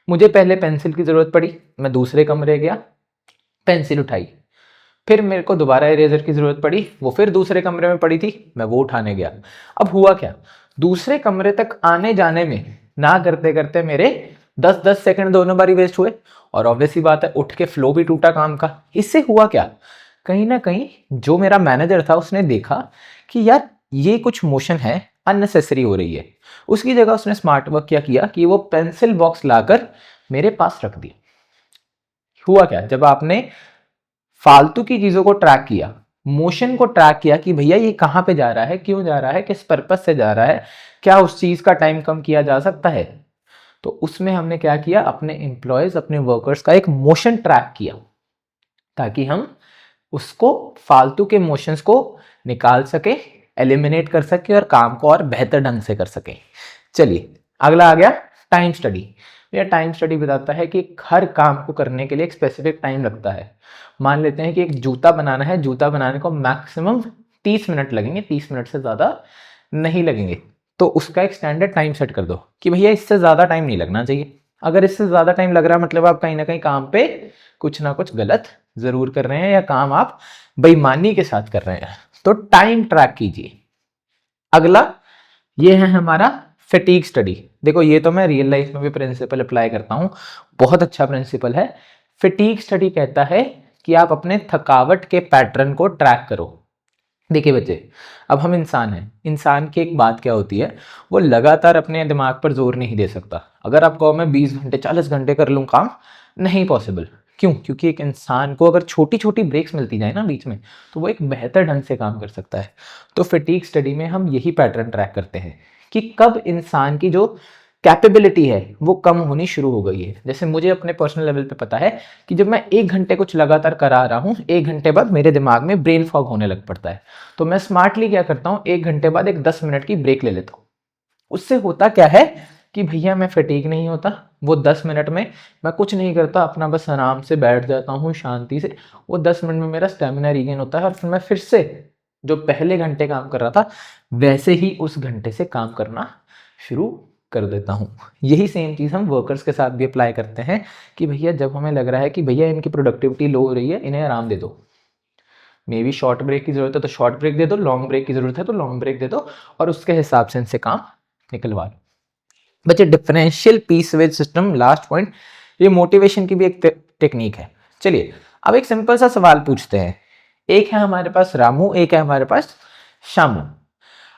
मुझे पहले पेंसिल की जरूरत पड़ी, मैं दूसरे कमरे गया, पेंसिल उठाई। फिर मेरे को दोबारा इरेजर की जरूरत पड़ी, वो फिर दूसरे कमरे में पड़ी थी, मैं वो उठाने गया। अब हुआ क्या, दूसरे कमरे तक आने जाने में ना करते करते मेरे 10-10 सेकंड दोनों बारी वेस्ट हुए, और ऑब्वियसली बात है उठ के फ्लो भी टूटा काम का। इससे हुआ क्या, कहीं ना कहीं जो मेरा मैनेजर था उसने देखा कि यार ये कुछ मोशन है अननेसेसरी हो रही है। उसकी जगह उसने स्मार्ट वर्क क्या किया कि वो पेंसिल बॉक्स लाकर मेरे पास रख दिया। हुआ क्या, जब आपने फालतू की चीजों को ट्रैक किया, मोशन को ट्रैक किया कि भैया ये कहां पे जा रहा है, क्यों जा रहा है, किस पर्पस से जा रहा है, क्या उस चीज का टाइम कम किया जा सकता है, तो उसमें हमने क्या किया, अपने एम्प्लॉयज अपने वर्कर्स का एक मोशन ट्रैक किया ताकि हम उसको फालतू के मोशंस को निकाल सके, एलिमिनेट कर सके और काम को और बेहतर ढंग से कर सके। चलिए अगला आ गया टाइम स्टडी। यह टाइम स्टडी बताता है कि हर काम को करने के लिए एक स्पेसिफिक टाइम लगता है। मान लेते हैं कि एक जूता बनाना है, जूता बनाने को मैक्सिमम 30 मिनट लगेंगे, 30 मिनट से ज़्यादा नहीं लगेंगे। तो उसका एक स्टैंडर्ड टाइम सेट कर दो कि भैया इससे ज़्यादा टाइम नहीं लगना चाहिए। अगर इससे ज़्यादा टाइम लग रहा है मतलब आप कहीं ना कहीं काम पे कुछ ना कुछ गलत ज़रूर कर रहे हैं या काम आप बेईमानी के साथ कर रहे हैं, तो टाइम ट्रैक कीजिए। अगला ये है हमारा फटीग स्टडी। देखो ये तो मैं रियल लाइफ में भी प्रिंसिपल अप्लाई करता हूँ, बहुत अच्छा प्रिंसिपल है। फटीग स्टडी कहता है कि आप अपने थकावट के पैटर्न को ट्रैक करो। देखिए बच्चे, अब हम इंसान हैं, इंसान की एक बात क्या होती है, वो लगातार अपने दिमाग पर जोर नहीं दे सकता। अगर आप कहो मैं 20 घंटे 40 घंटे कर लूँ काम, नहीं पॉसिबल। क्यों, क्योंकि एक इंसान को अगर छोटी छोटी ब्रेक्स मिलती जाए ना बीच में, तो वो एक बेहतर ढंग से काम कर सकता है। तो फटीग स्टडी में हम यही पैटर्न ट्रैक करते हैं कि कब इंसान की जो कैपेबिलिटी है वो कम होनी शुरू हो गई है। जैसे मुझे अपने पर्सनल लेवल पे पता है कि जब मैं 1 घंटे कुछ लगातार करा रहा हूँ, 1 घंटे बाद मेरे दिमाग में ब्रेन फॉग होने लग पड़ता है। तो मैं स्मार्टली क्या करता हूँ, 1 घंटे बाद एक 10 मिनट की ब्रेक ले लेता हूँ। उससे होता क्या है कि भैया मैं फटीग नहीं होता, वो 10 मिनट में मैं कुछ नहीं करता, अपना बस आराम से बैठ जाता हूँ शांति से। वो 10 मिनट में मेरा स्टेमिना रीगेन होता है और फिर मैं फिर से जो पहले घंटे काम कर रहा था वैसे ही उस घंटे से काम करना शुरू कर देता हूँ। यही सेम चीज़ हम वर्कर्स के साथ भी अप्लाई करते हैं कि भैया जब हमें लग रहा है कि भैया इनकी प्रोडक्टिविटी लो हो रही है, इन्हें आराम दे दो। मे बी शॉर्ट ब्रेक की जरूरत है तो शॉर्ट ब्रेक दे दो, लॉन्ग ब्रेक की जरूरत है तो लॉन्ग ब्रेक दे दो, और उसके हिसाब से इनसे काम निकलवा लो। बच्चे differential piece wage system, last point, ये मोटिवेशन की भी एक टेक्निक है। चलिए अब एक सिंपल सा सवाल पूछते हैं। एक है हमारे पास रामू, एक है हमारे पास शामू।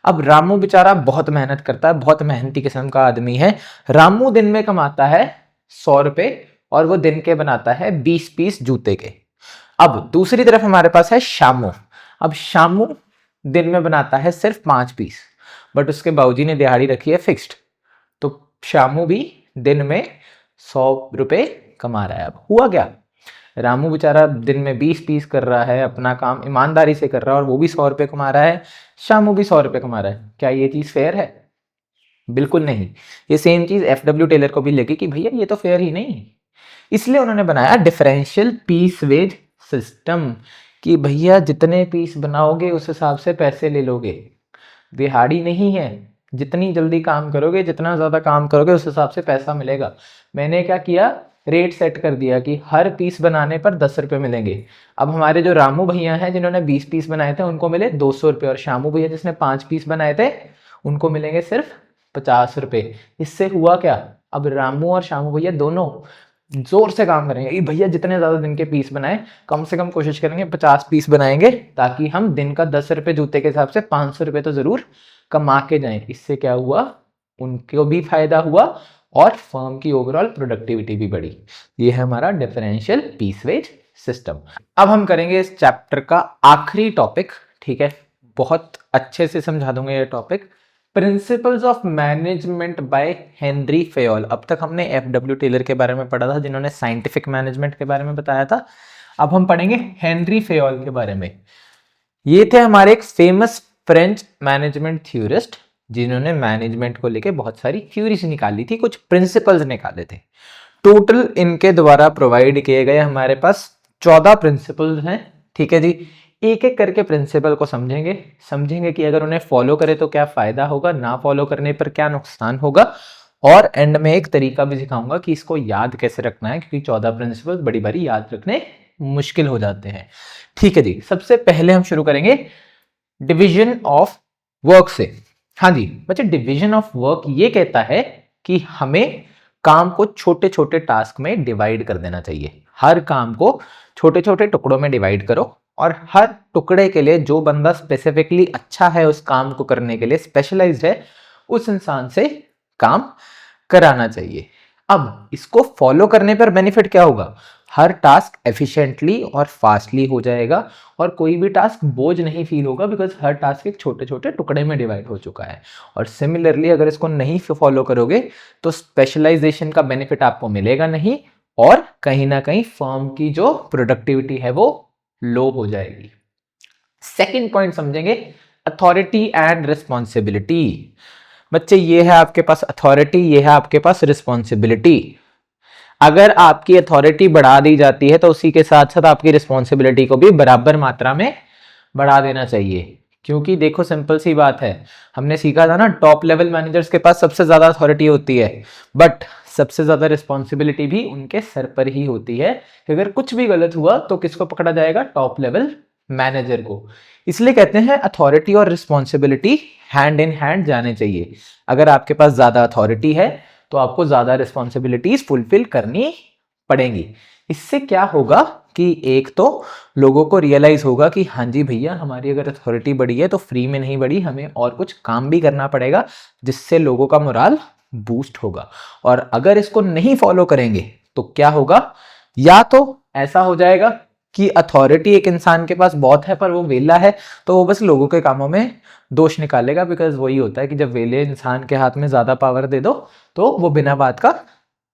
अब रामू बेचारा बहुत मेहनत करता है, बहुत मेहनती किस्म का आदमी है। रामू दिन में कमाता है 100 रुपए और वो दिन के बनाता है 20 पीस जूते के। अब दूसरी तरफ हमारे पास है शामू। अब शामू दिन में बनाता है सिर्फ 5 पीस, बट उसके बाबूजी ने दिहाड़ी रखी है फिक्स्ड, तो शामू भी दिन में 100 रुपए कमा रहा है। अब हुआ क्या, रामू बेचारा दिन में 20 पीस कर रहा है, अपना काम ईमानदारी से कर रहा है और वो भी 100 रुपए कमा रहा है, शामू भी 100 रुपए कमा रहा है। क्या ये चीज फेयर है? बिल्कुल नहीं। ये सेम चीज FW टेलर को भी लगी कि भैया ये तो फेयर ही नहीं। इसलिए उन्होंने बनाया डिफरेंशियल पीस वेज सिस्टम कि भैया जितने पीस बनाओगे उस हिसाब से पैसे ले लोगे। दिहाड़ी नहीं है, जितनी जल्दी काम करोगे, जितना ज्यादा काम करोगे उस हिसाब से पैसा मिलेगा। मैंने क्या किया, रेट सेट कर दिया कि हर पीस बनाने पर 10 रुपए मिलेंगे। अब हमारे जो रामू भैया हैं जिन्होंने 20 पीस बनाए थे उनको मिले 200 रुपए, और शामू भैया जिसने 5 पीस बनाए थे उनको मिलेंगे सिर्फ 50 रुपए। इससे हुआ क्या, अब रामू और शामू भैया दोनों जोर से काम करेंगे कि भैया जितने ज्यादा दिन के पीस बनाए, कम से कम कोशिश करेंगे 50 पीस बनाएंगे ताकि हम दिन का 10 रुपए जूते के हिसाब से 500 रुपए तो जरूर कमा के जाएं। इससे क्या हुआ, उनको भी फायदा हुआ और फर्म की ओवरऑल प्रोडक्टिविटी भी बढ़ी। ये है हमारा डिफरेंशियल पीस वेज सिस्टम। अब हम करेंगे इस चैप्टर का आखिरी टॉपिक, ठीक है, बहुत अच्छे से समझा दूंगा ये topic, principles of management by Henry Fayol. अब तक हमने FW टेलर के बारे में पढ़ा था जिन्होंने साइंटिफिक मैनेजमेंट के बारे में बताया था। अब हम पढ़ेंगे हेनरी फेयोल के बारे में। ये थे हमारे एक फेमस फ्रेंच मैनेजमेंट थ्योरिस्ट जिन्होंने मैनेजमेंट को लेके बहुत सारी थ्योरीज निकाली थी, कुछ प्रिंसिपल्स निकाले थे। टोटल इनके द्वारा प्रोवाइड किए गए हमारे पास 14 प्रिंसिपल्स हैं। ठीक है जी, एक एक करके प्रिंसिपल को समझेंगे कि अगर उन्हें फॉलो करें तो क्या फायदा होगा, ना फॉलो करने पर क्या नुकसान होगा, और एंड में एक तरीका भी सिखाऊंगा कि इसको याद कैसे रखना है, क्योंकि 14 प्रिंसिपल बड़ी बारी याद रखने मुश्किल हो जाते हैं। ठीक है जी, सबसे पहले हम शुरू करेंगे डिवीजन ऑफ वर्क से। हाँ जी बच्चे, डिवीजन ऑफ वर्क ये कहता है कि हमें काम को छोटे छोटे टास्क में डिवाइड कर देना चाहिए। हर काम को छोटे छोटे टुकड़ों में डिवाइड करो, और हर टुकड़े के लिए जो बंदा स्पेसिफिकली अच्छा है उस काम को करने के लिए, स्पेशलाइज्ड है, उस इंसान से काम कराना चाहिए। अब इसको फॉलो करने पर बेनिफिट क्या होगा? हर टास्क एफिशिएंटली और फास्टली हो जाएगा, और कोई भी टास्क बोझ नहीं फील होगा, बिकॉज हर टास्क एक छोटे छोटे टुकड़े में डिवाइड हो चुका है। और सिमिलरली अगर इसको नहीं फॉलो करोगे तो स्पेशलाइजेशन का बेनिफिट आपको मिलेगा नहीं, और कहीं ना कहीं फर्म की जो प्रोडक्टिविटी है वो लो हो जाएगी। सेकंड पॉइंट समझेंगे, अथॉरिटी एंड रिस्पॉन्सिबिलिटी। बच्चे ये है आपके पास अथॉरिटी, ये है आपके पास रिस्पॉन्सिबिलिटी। अगर आपकी अथॉरिटी बढ़ा दी जाती है तो उसी के साथ साथ आपकी रिस्पॉन्सिबिलिटी को भी बराबर मात्रा में बढ़ा देना चाहिए। क्योंकि देखो सिंपल सी बात है, हमने सीखा था ना, टॉप लेवल मैनेजर्स के पास सबसे ज्यादा अथॉरिटी होती है, बट सबसे ज्यादा रिस्पॉन्सिबिलिटी भी उनके सर पर ही होती है। अगर कुछ भी गलत हुआ तो किसको पकड़ा जाएगा? टॉप लेवल मैनेजर को। इसलिए कहते हैं अथॉरिटी और रिस्पॉन्सिबिलिटी हैंड इन हैंड जाने चाहिए। अगर आपके पास ज्यादा अथॉरिटी है तो आपको ज्यादा रिस्पॉन्सिबिलिटीज फुलफिल करनी पड़ेंगी। इससे क्या होगा कि एक तो लोगों को रियलाइज होगा कि हाँ जी भैया, हमारी अगर अथॉरिटी बढ़ी है तो फ्री में नहीं बढ़ी, हमें और कुछ काम भी करना पड़ेगा, जिससे लोगों का मोराल बूस्ट होगा। और अगर इसको नहीं फॉलो करेंगे तो क्या होगा? या तो ऐसा हो जाएगा कि अथॉरिटी एक इंसान के पास बहुत है पर वो वेला है, तो वो बस लोगों के कामों में दोष निकालेगा, बिकॉज वही होता है कि जब वेले इंसान के हाथ में ज्यादा पावर दे दो तो वो बिना बात का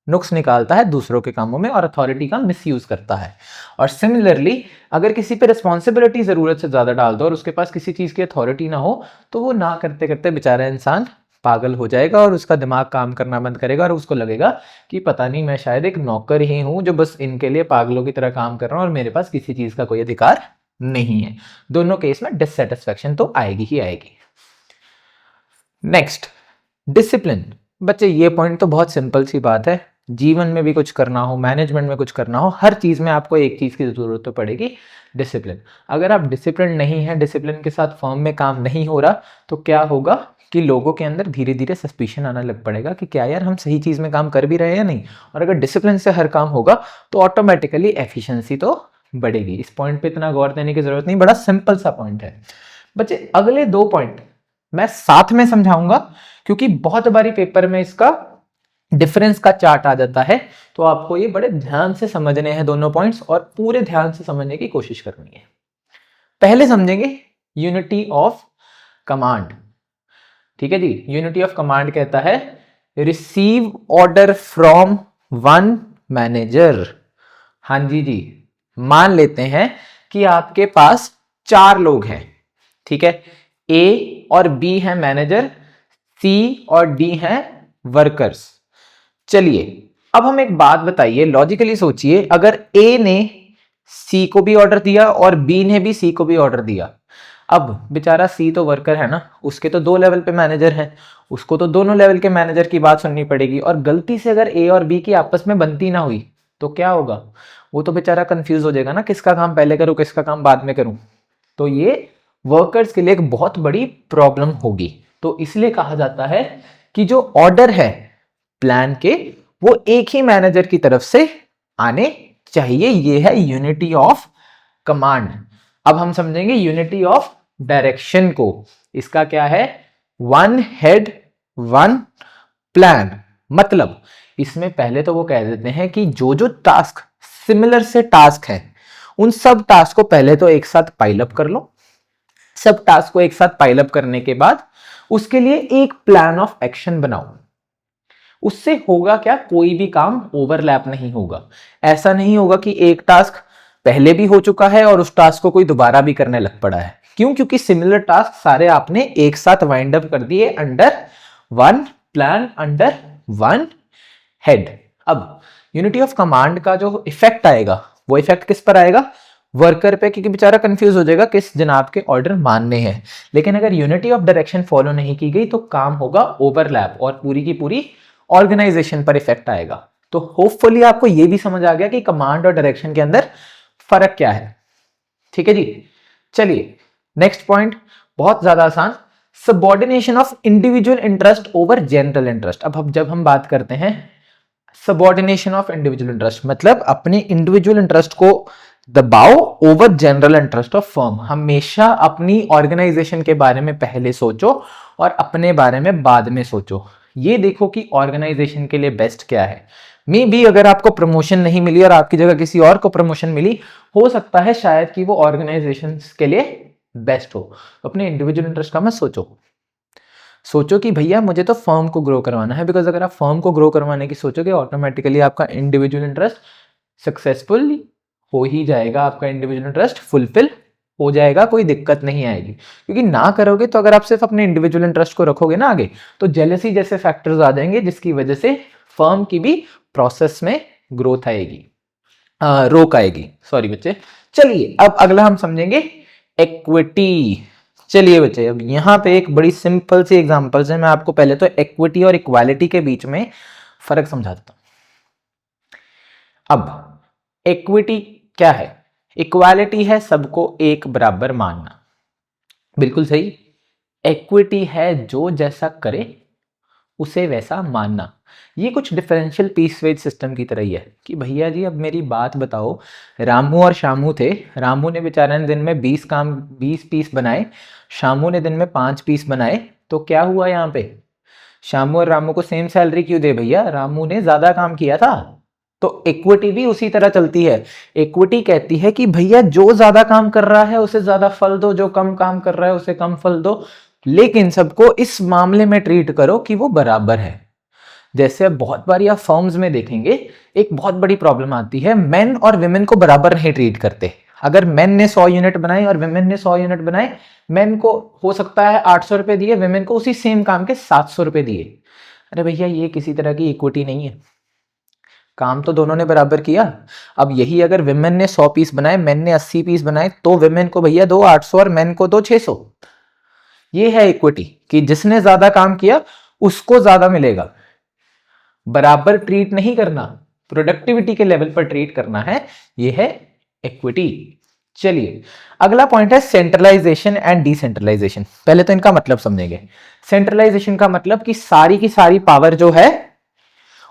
नुक्स निकालता है दूसरों के कामों में और अथॉरिटी का मिसयूज करता है। और सिमिलरली अगर किसी पे रिस्पॉन्सिबिलिटी जरूरत से ज्यादा डाल दो और उसके पास किसी चीज की अथॉरिटी ना हो, तो वो ना करते करते बेचारा इंसान पागल हो जाएगा और उसका दिमाग काम करना बंद करेगा, और उसको लगेगा कि पता नहीं, मैं शायद एक नौकर ही हूं जो बस इनके लिए पागलों की तरह काम कर रहा हूं और मेरे पास किसी चीज का कोई अधिकार नहीं है। दोनों केस में डिससेटिस्फैक्शन तो आएगी ही आएगी। Next, discipline. बच्चे ये पॉइंट तो बहुत सिंपल सी बात है, जीवन में भी कुछ करना हो, मैनेजमेंट में कुछ करना हो, हर चीज में आपको एक चीज की जरूरत तो पड़ेगी, डिसिप्लिन। अगर आप डिसिप्लिन नहीं है, डिसिप्लिन के साथ फर्म में काम नहीं हो रहा, तो क्या होगा कि लोगों के अंदर धीरे धीरे सस्पिशन आना लग पड़ेगा कि क्या यार हम सही चीज में काम कर भी रहे हैं या नहीं। और अगर डिसिप्लिन से हर काम होगा तो ऑटोमेटिकली एफिशिएंसी तो बढ़ेगी। इस पॉइंट पे इतना गौर देने की जरूरत नहीं, बड़ा सिंपल सा पॉइंट है। बच्चे अगले 2 पॉइंट मैं साथ में समझाऊंगा, क्योंकि बहुत बारी पेपर में इसका डिफरेंस का चार्ट आ जाता है, तो आपको ये बड़े ध्यान से समझने हैं दोनों पॉइंट्स, और पूरे ध्यान से समझने की कोशिश करनी है। पहले समझेंगे यूनिटी ऑफ कमांड। ठीक है जी, यूनिटी ऑफ कमांड कहता है receive order from one manager. हाँ जी, मान लेते हैं कि आपके पास 4 लोग हैं, ठीक है, ए और बी है मैनेजर, सी और डी हैं वर्कर्स। चलिए अब हम एक बात बताइए, लॉजिकली सोचिए, अगर ए ने सी को भी ऑर्डर दिया और बी ने भी सी को भी ऑर्डर दिया, अब बेचारा सी तो वर्कर है ना, उसके तो 2 लेवल पे मैनेजर हैं, उसको तो दोनों लेवल के मैनेजर की बात सुननी पड़ेगी। और गलती से अगर ए और बी की आपस में बनती ना हुई तो क्या होगा? वो तो बेचारा कंफ्यूज हो जाएगा ना, किसका काम पहले करूं किसका काम बाद में करूं। तो ये वर्कर्स के लिए एक बहुत बड़ी प्रॉब्लम होगी। तो इसलिए कहा जाता है कि जो ऑर्डर है प्लान के, वो एक ही मैनेजर की तरफ से आने चाहिए। ये है यूनिटी ऑफ कमांड। अब हम समझेंगे यूनिटी ऑफ डायरेक्शन को। इसका क्या है? One head one plan. मतलब इसमें पहले तो वो कह देते हैं कि जो जो टास्क सिमिलर से टास्क है, उन सब टास्क को पहले तो एक साथ पाइल अप कर लो। सब टास्क को एक साथ पाइल अप करने के बाद उसके लिए एक प्लान ऑफ एक्शन बनाओ। उससे होगा क्या? कोई भी काम ओवरलैप नहीं होगा। ऐसा नहीं होगा कि एक टास्क पहले भी हो चुका है और उस टास्क को कोई दोबारा भी करने लग पड़ा है। क्यों? क्योंकि सिमिलर टास्क सारे आपने एक साथ वाइंड अप कर दिए under one plan, under one head. अब यूनिटी ऑफ कमांड का जो इफेक्ट आएगा वो इफेक्ट किस पर आएगा? वर्कर पे, क्योंकि बेचारा कंफ्यूज हो जाएगा किस जनाब के ऑर्डर मानने हैं। लेकिन अगर यूनिटी ऑफ डायरेक्शन फॉलो नहीं की गई तो काम होगा ओवरलैप और पूरी की पूरी ऑर्गेनाइजेशन पर इफेक्ट आएगा। तो होपफुली आपको यह भी समझ आ गया कि कमांड और डायरेक्शन के अंदर फर्क क्या है। ठीक है जी, चलिए नेक्स्ट पॉइंट, बहुत ज्यादा आसान, subordination of individual interest over general interest. अब जब हम बात करते हैं सबऑर्डिनेशन ऑफ इंडिविजुअल इंटरेस्ट, मतलब अपने इंडिविजुअल इंटरेस्ट को दबाओ over general interest of firm. हमेशा अपनी ऑर्गेनाइजेशन के बारे में पहले सोचो और अपने बारे में बाद में सोचो। ये देखो कि ऑर्गेनाइजेशन के लिए बेस्ट क्या है। मे बी अगर आपको प्रमोशन नहीं मिली और आपकी जगह किसी और को प्रमोशन मिली, हो सकता है शायद कि वो ऑर्गेनाइजेशन के लिए बेस्ट हो। अपने इंडिविजुअल इंटरेस्ट का मत सोचो, सोचो कि भैया मुझे तो फर्म को ग्रो करवाना है। बिकॉज अगर आप फर्म को ग्रो करवाने की सोचोगे, ऑटोमेटिकली आपका इंडिविजुअल इंटरेस्ट सक्सेसफुल हो ही जाएगा, आपका इंडिविजुअल इंटरेस्ट फुलफिल हो जाएगा, कोई दिक्कत नहीं आएगी। क्योंकि ना करोगे तो अगर आप सिर्फ अपने इंडिविजुअल इंटरेस्ट को रखोगे ना आगे, तो जेलसी जैसे फैक्टर्स आ जाएंगे जिसकी वजह से फर्म की भी प्रोसेस में ग्रोथ आएगी, रोक आएगी। सॉरी बच्चे। चलिए अब अगला हम समझेंगे इक्विटी। चलिए बच्चे, अब यहाँ पे एक बड़ी सिंपल सी एग्जांपल्स है। मैं आपको पहले तो इक्विटी और इक्वालिटी के बीच में फर्क समझा देता हूं। अब इक्विटी क्या है? इक्वालिटी है सबको एक बराबर मानना, बिल्कुल सही। इक्विटी है जो जैसा करे उसे वैसा मानना। ये कुछ डिफरेंशियल पीस वेज सिस्टम की तरह ही है कि भैया जी अब मेरी बात बताओ, रामू और शामू थे, रामू ने बेचारे ने दिन में 20 पीस बनाए, शामू ने दिन में 5 पीस बनाए, तो क्या हुआ यहाँ पे? शामू और रामू को सेम सैलरी क्यों दे भैया? रामू ने ज्यादा काम किया था। तो इक्विटी भी उसी तरह चलती है। इक्विटी कहती है कि भैया जो ज्यादा काम कर रहा है उसे ज्यादा फल दो, जो कम काम कर रहा है उसे कम फल दो, लेकिन सबको इस मामले में ट्रीट करो कि वो बराबर है। जैसे अब बहुत बार आप फर्म्स में देखेंगे एक बहुत बड़ी प्रॉब्लम आती है, मेन और विमेन को बराबर नहीं ट्रीट करते। अगर मेन ने 100 यूनिट बनाए और विमेन ने 100 यूनिट बनाए, मेन को हो सकता है 800 रुपए दिए, विमेन को उसी सेम काम के 700 रुपए दिए। अरे भैया ये किसी तरह की इक्विटी नहीं है, काम तो दोनों ने बराबर किया। अब यही अगर विमेन ने 100 पीस बनाए, मेन ने 80 पीस बनाए, तो विमेन को भैया दो 800 और मेन को दो 600। ये है इक्विटी कि जिसने ज्यादा काम किया उसको ज्यादा मिलेगा। बराबर ट्रीट नहीं करना, प्रोडक्टिविटी के लेवल पर ट्रीट करना है, ये है इक्विटी। चलिए अगला पॉइंट है सेंट्रलाइजेशन एंड डिसेंट्रलाइजेशन। पहले तो इनका मतलब समझेंगे। सेंट्रलाइजेशन का मतलब कि सारी की सारी पावर जो है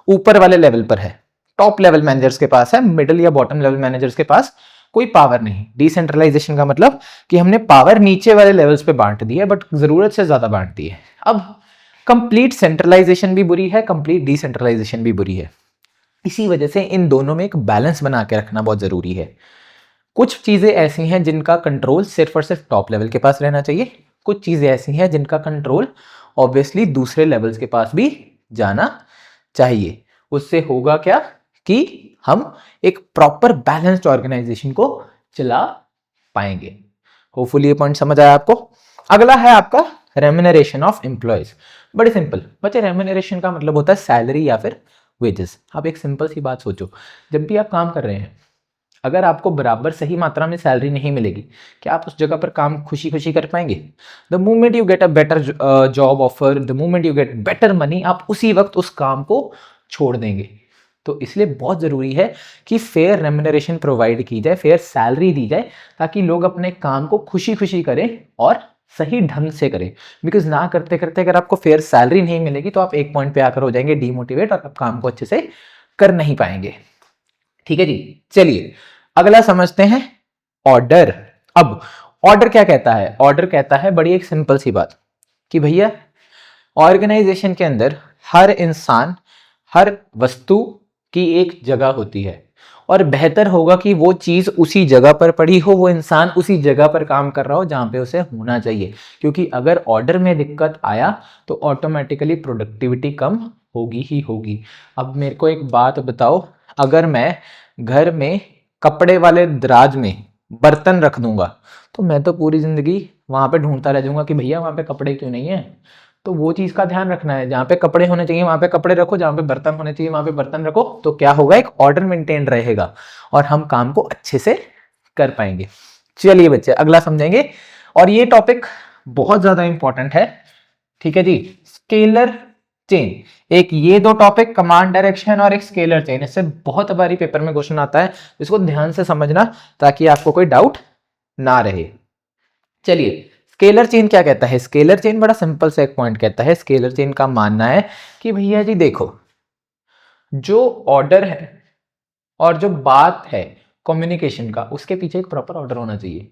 ऊपर वाले लेवल पर है, टॉप लेवल मैनेजर्स के पास है, मिडिल या बॉटम लेवल मैनेजर्स के पास कोई पावर नहीं। डिसेंट्रलाइजेशन का मतलब कि हमने पावर नीचे वाले लेवल्स पे बांट दी है, बट जरूरत से ज्यादा बांट दी है। अब कंप्लीट सेंट्रलाइजेशन भी बुरी है, कंप्लीट डिसेंट्रलाइजेशन भी बुरी है। इसी वजह से इन दोनों में एक बैलेंस बना के रखना बहुत जरूरी है। कुछ चीजें ऐसी हैं जिनका कंट्रोल सिर्फ और सिर्फ टॉप लेवल के पास रहना चाहिए, कुछ चीजें ऐसी हैं जिनका कंट्रोल ऑब्वियसली दूसरे लेवल्स के पास भी जाना चाहिए। उससे होगा क्या कि हम एक प्रॉपर बैलेंस्ड ऑर्गेनाइजेशन को चला पाएंगे। होपफुली ये पॉइंट समझ आया आपको। अगला है आपका रेम्यूनरेशन ऑफ एम्प्लॉयज। बड़े सिंपल बच्चे, रेम्यूनरेशन का मतलब होता है सैलरी या फिर वेजेस। आप एक सिंपल सी बात सोचो, जब भी आप काम कर रहे हैं, अगर आपको बराबर सही मात्रा में सैलरी नहीं मिलेगी, क्या आप उस जगह पर काम खुशी खुशी कर पाएंगे? The moment you get a better job offer, the moment you get better money, आप उसी वक्त उस काम को छोड़ देंगे। तो इसलिए बहुत जरूरी है कि फेयर रेम्यूनरेशन प्रोवाइड की जाए, फेयर सैलरी दी जाए, ताकि लोग अपने काम को खुशी खुशी करें और सही ढंग से करें। बिकॉज ना करते करते अगर आपको फेयर सैलरी नहीं मिलेगी तो आप एक पॉइंट पे आकर हो जाएंगे डीमोटिवेट और आप काम को अच्छे से कर नहीं पाएंगे। ठीक है जी, चलिए अगला समझते हैं ऑर्डर। अब ऑर्डर क्या कहता है? ऑर्डर कहता है बड़ी एक सिंपल सी बात कि भैया ऑर्गेनाइजेशन के अंदर हर इंसान, हर वस्तु की एक जगह होती है और बेहतर होगा कि वो चीज उसी जगह पर पड़ी हो, वो इंसान उसी जगह पर काम कर रहा हो जहां पे उसे होना चाहिए। क्योंकि अगर ऑर्डर में दिक्कत आया तो ऑटोमेटिकली प्रोडक्टिविटी कम होगी ही होगी। अब मेरे को एक बात बताओ, अगर मैं घर में कपड़े वाले दराज में बर्तन रख दूंगा तो मैं तो पूरी जिंदगी वहां पे ढूंढता रह जाऊंगा कि भैया वहां पे कपड़े क्यों नहीं है। तो वो चीज का ध्यान रखना है, जहाँ पे कपड़े होने चाहिए वहां पे कपड़े रखो, जहाँ पे बर्तन होने चाहिए वहां पे बर्तन रखो। तो क्या होगा, एक ऑर्डर मेंटेन रहेगा और हम काम को अच्छे से कर पाएंगे। चलिए बच्चे अगला समझेंगे, और ये टॉपिक बहुत ज्यादा इंपॉर्टेंट है। ठीक है जी, स्केलर चेन। एक ये दो टॉपिक, कमांड डायरेक्शन और एक स्केलर चेन, इससे बहुत बारी पेपर में क्वेश्चन आता है, इसको ध्यान से समझना ताकि आपको कोई डाउट ना रहे। चलिए स्केलर चेन क्या कहता है। स्केलर चेन बड़ा सिंपल सा एक पॉइंट कहता है। स्केलर चेन का मानना है कि भैया जी देखो, जो ऑर्डर है और जो बात है कम्युनिकेशन का, उसके पीछे एक प्रॉपर ऑर्डर होना चाहिए।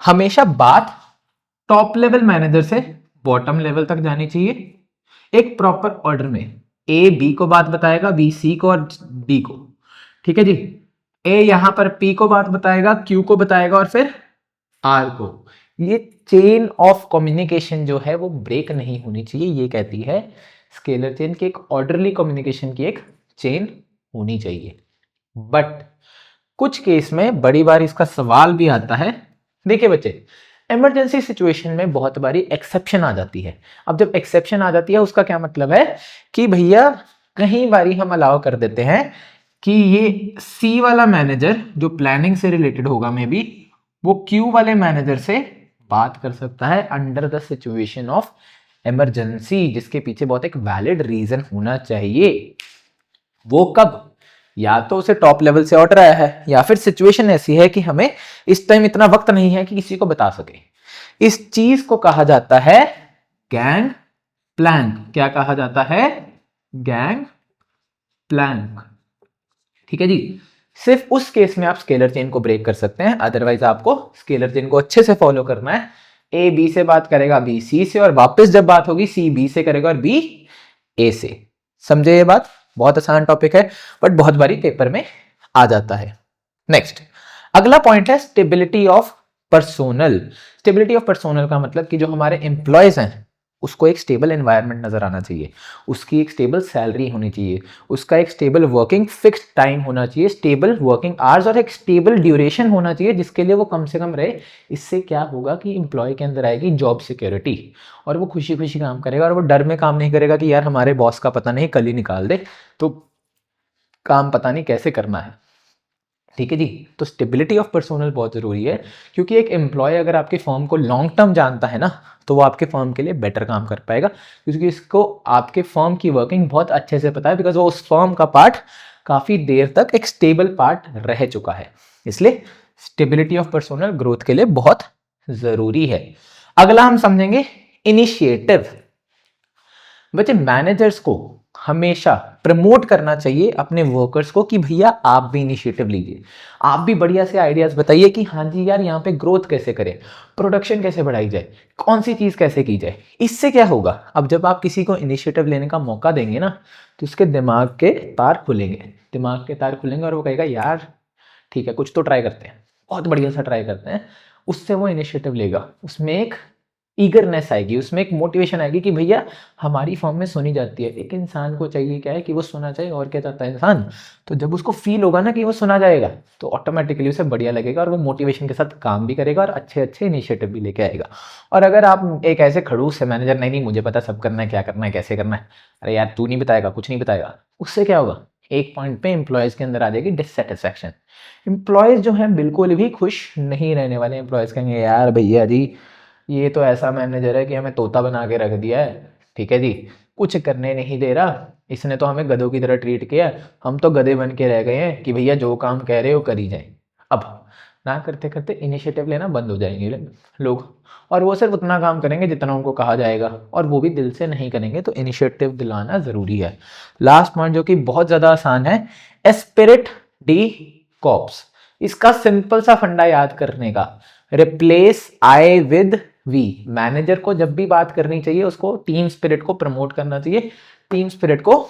हमेशा बात टॉप लेवल मैनेजर से बॉटम लेवल तक जानी चाहिए एक प्रॉपर ऑर्डर में। ए बी को बात बताएगा, बी सी को और डी को। ठीक है जी, ए यहां पर पी को बात बताएगा, क्यू को बताएगा और फिर आर को। ये चेन ऑफ कम्युनिकेशन जो है वो ब्रेक नहीं होनी चाहिए। ये कहती है स्केलर चेन की एक ऑर्डरली कम्युनिकेशन की एक चेन होनी चाहिए। बट कुछ केस में बड़ी बार इसका सवाल भी आता है। देखिए बच्चे, इमरजेंसी सिचुएशन में बहुत बारी एक्सेप्शन आ जाती है। अब जब एक्सेप्शन आ जाती है उसका क्या मतलब है कि भैया कहीं बारी हम अलाउ कर देते हैं कि ये सी वाला मैनेजर जो प्लानिंग से रिलेटेड होगा मे बी, वो क्यू वाले मैनेजर से बात कर सकता है under the situation of emergency, जिसके पीछे बहुत एक वैलिड रीजन होना चाहिए। वो कब, या तो उसे टॉप लेवल से ऑर्डर आया है, या फिर सिचुएशन ऐसी है कि हमें इस टाइम इतना वक्त नहीं है कि किसी को बता सके। इस चीज को कहा जाता है गैंग प्लैंक। क्या कहा जाता है, गैंग प्लैंक। ठीक है जी, सिर्फ उस केस में आप स्केलर चेन को ब्रेक कर सकते हैं, अदरवाइज आपको स्केलर चेन को अच्छे से फॉलो करना है। ए बी से बात करेगा, बी सी से, और वापस जब बात होगी सी बी से करेगा और बी ए से। समझे ये बात, बहुत आसान टॉपिक है बट बहुत बारी पेपर में आ जाता है। नेक्स्ट अगला पॉइंट है stability of personnel. Stability of personnel का मतलब कि जो हमारे एम्प्लॉयज हैं उसको एक स्टेबल एनवायरनमेंट नजर आना चाहिए, उसकी एक स्टेबल सैलरी होनी चाहिए, उसका एक स्टेबल वर्किंग फिक्स टाइम होना चाहिए, स्टेबल वर्किंग आवर्स और एक स्टेबल ड्यूरेशन होना चाहिए जिसके लिए वो कम से कम रहे। इससे क्या होगा कि एम्प्लॉय के अंदर आएगी जॉब सिक्योरिटी और वो खुशी खुशी काम करेगा और वो डर में काम नहीं करेगा कि यार हमारे बॉस का पता नहीं कल ही निकाल दे तो काम पता नहीं कैसे करना है। ठीक है जी, तो स्टेबिलिटी ऑफ पर्सोनल बहुत जरूरी है, क्योंकि एक एम्प्लॉय अगर आपकी फर्म को लॉन्ग टर्म जानता है ना तो वो आपके फर्म के लिए बेटर काम कर पाएगा, क्योंकि इसको आपके फर्म की वर्किंग बहुत अच्छे से पता है, बिकॉज वो उस फर्म का पार्ट काफी देर तक एक स्टेबल पार्ट रह चुका है। इसलिए स्टेबिलिटी ऑफ पर्सोनल ग्रोथ के लिए बहुत जरूरी है। अगला हम समझेंगे इनिशिएटिव। बच्चे मैनेजर्स को हमेशा प्रमोट करना चाहिए अपने वर्कर्स को कि भैया आप भी इनिशिएटिव लीजिए, आप भी बढ़िया से आइडियाज बताइए कि हाँ जी यार यहाँ पे ग्रोथ कैसे करें, प्रोडक्शन कैसे बढ़ाई जाए, कौन सी चीज कैसे की जाए। इससे क्या होगा, अब जब आप किसी को इनिशिएटिव लेने का मौका देंगे ना तो उसके दिमाग के तार खुलेंगे, दिमाग के तार खुलेंगे और वो कहेगा यार ठीक है कुछ तो ट्राई करते हैं, बहुत बढ़िया सा ट्राई करते हैं। उससे वो इनिशिएटिव लेगा, उसमें एक ईगरनेस आएगी, उसमें एक मोटिवेशन आएगी कि भैया हमारी फॉर्म में सुनी जाती है। एक इंसान को चाहिए क्या है कि वो सुना चाहिए, और क्या चाहता है इंसान, तो जब उसको फील होगा ना कि वो सुना जाएगा तो ऑटोमेटिकली उसे बढ़िया लगेगा और वो मोटिवेशन के साथ काम भी करेगा और अच्छे अच्छे इनिशिएटिव भी लेके आएगा। और अगर आप एक ऐसे खड़ूस से मैनेजर, नहीं नहीं मुझे पता सब करना है, क्या करना है, कैसे करना है, अरे यार तू नहीं बताएगा, कुछ नहीं बताएगा, उससे क्या होगा, एक पॉइंट पे एम्प्लॉयज के अंदर आ जाएगी डिससेटिस्फैक्शन। एम्प्लॉयज जो है बिल्कुल भी खुश नहीं रहने वाले। एम्प्लॉयज कहेंगे यार भैया जी ये तो ऐसा मैनेजर है कि हमें तोता बना के रख दिया है, ठीक है जी, कुछ करने नहीं दे रहा, इसने तो हमें गधों की तरह ट्रीट किया, हम तो गधे बन के रह गए हैं कि भैया जो काम कह रहे हो करी जाए। अब ना करते करते इनिशिएटिव लेना बंद हो जाएंगे लोग, और वो सिर्फ उतना काम करेंगे जितना उनको कहा जाएगा, और वो भी दिल से नहीं करेंगे। तो इनिशिएटिव दिलाना जरूरी है। लास्ट पॉइंट जो कि बहुत ज्यादा आसान है, एस्पिरिट डी कॉप्स। इसका सिंपल सा फंडा याद करने का, replace I with we. Manager को जब भी बात करनी चाहिए उसको टीम स्पिरिट को प्रमोट करना चाहिए, टीम स्पिरिट को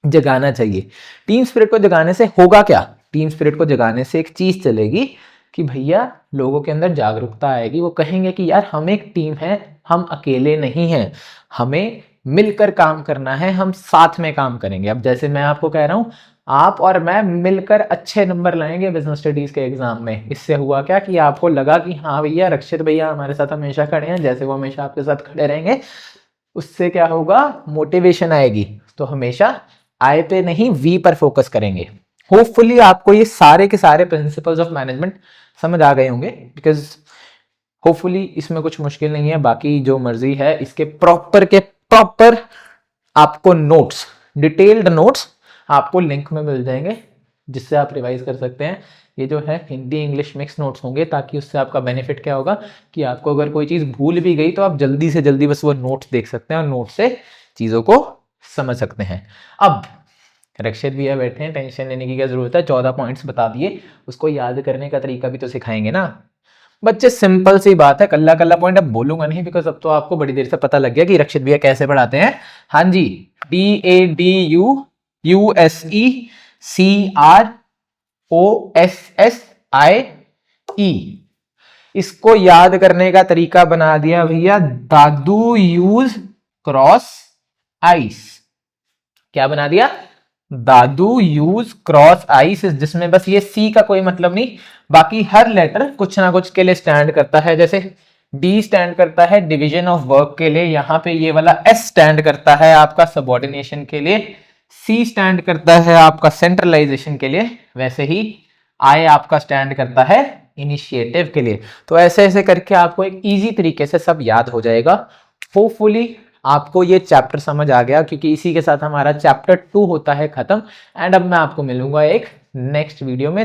जगाना चाहिए। टीम स्पिरिट को जगाने से होगा क्या, टीम स्पिरिट को जगाने से एक चीज चलेगी कि भैया लोगों के अंदर जागरूकता आएगी, वो कहेंगे कि यार हम एक टीम है, हम अकेले नहीं हैं, हमें मिलकर काम करना है, हम साथ में काम करेंगे। अब जैसे मैं आपको कह रहा हूं आप और मैं मिलकर अच्छे नंबर लाएंगे बिजनेस स्टडीज के एग्जाम में। इससे हुआ क्या कि आपको लगा कि हाँ भैया रक्षित भैया हमारे साथ हमेशा खड़े हैं, जैसे वो हमेशा आपके साथ खड़े रहेंगे उससे क्या होगा, मोटिवेशन आएगी। तो हमेशा आई पे नहीं वी पर फोकस करेंगे। होपफुली आपको ये सारे के सारे प्रिंसिपल्स ऑफ मैनेजमेंट समझ आ गए होंगे, बिकॉज होपफुली इसमें कुछ मुश्किल नहीं है। बाकी जो मर्जी है, इसके प्रॉपर आपको नोट्स, डिटेल्ड नोट्स आपको लिंक में मिल जाएंगे, जिससे आप रिवाइज कर सकते हैं। ये जो है हिंदी इंग्लिश मिक्स नोट्स होंगे, ताकि उससे आपका बेनिफिट क्या होगा कि आपको अगर कोई चीज़ भूल भी गई तो आप जल्दी से जल्दी बस वो नोट्स देख सकते हैं और नोट से चीज़ों को समझ सकते हैं। अब रक्षित भैया बैठे हैं, टेंशन लेने की क्या जरूरत है, 14 पॉइंट्स बता दिए, उसको याद करने का तरीका भी तो सिखाएंगे ना बच्चे। सिंपल सी बात है, कल्ला कल्ला पॉइंट अब बोलूंगा नहीं, बिकॉज अब तो आपको बड़ी देर से पता लग गया कि रक्षित भैया कैसे पढ़ाते हैं। हाँ जी, DADUUSECROSSIE, इसको याद करने का तरीका बना दिया भैया दादू यूज क्रॉस आइस। क्या बना दिया, दादू यूज क्रॉस आइस, जिसमें बस ये सी का कोई मतलब नहीं, बाकी हर लेटर कुछ ना कुछ के लिए स्टैंड करता है। जैसे डी स्टैंड करता है डिवीजन ऑफ वर्क के लिए, यहां पे ये वाला एस स्टैंड करता है आपका सबऑर्डिनेशन के लिए, सी स्टैंड करता है आपका सेंट्रलाइजेशन के लिए, वैसे ही आई आपका स्टैंड करता है इनिशिएटिव के लिए। तो ऐसे ऐसे करके आपको एक इजी तरीके से सब याद हो जाएगा। होपफुली आपको ये चैप्टर समझ आ गया, क्योंकि इसी के साथ हमारा चैप्टर 2 होता है खत्म। एंड अब मैं आपको मिलूंगा एक नेक्स्ट वीडियो में।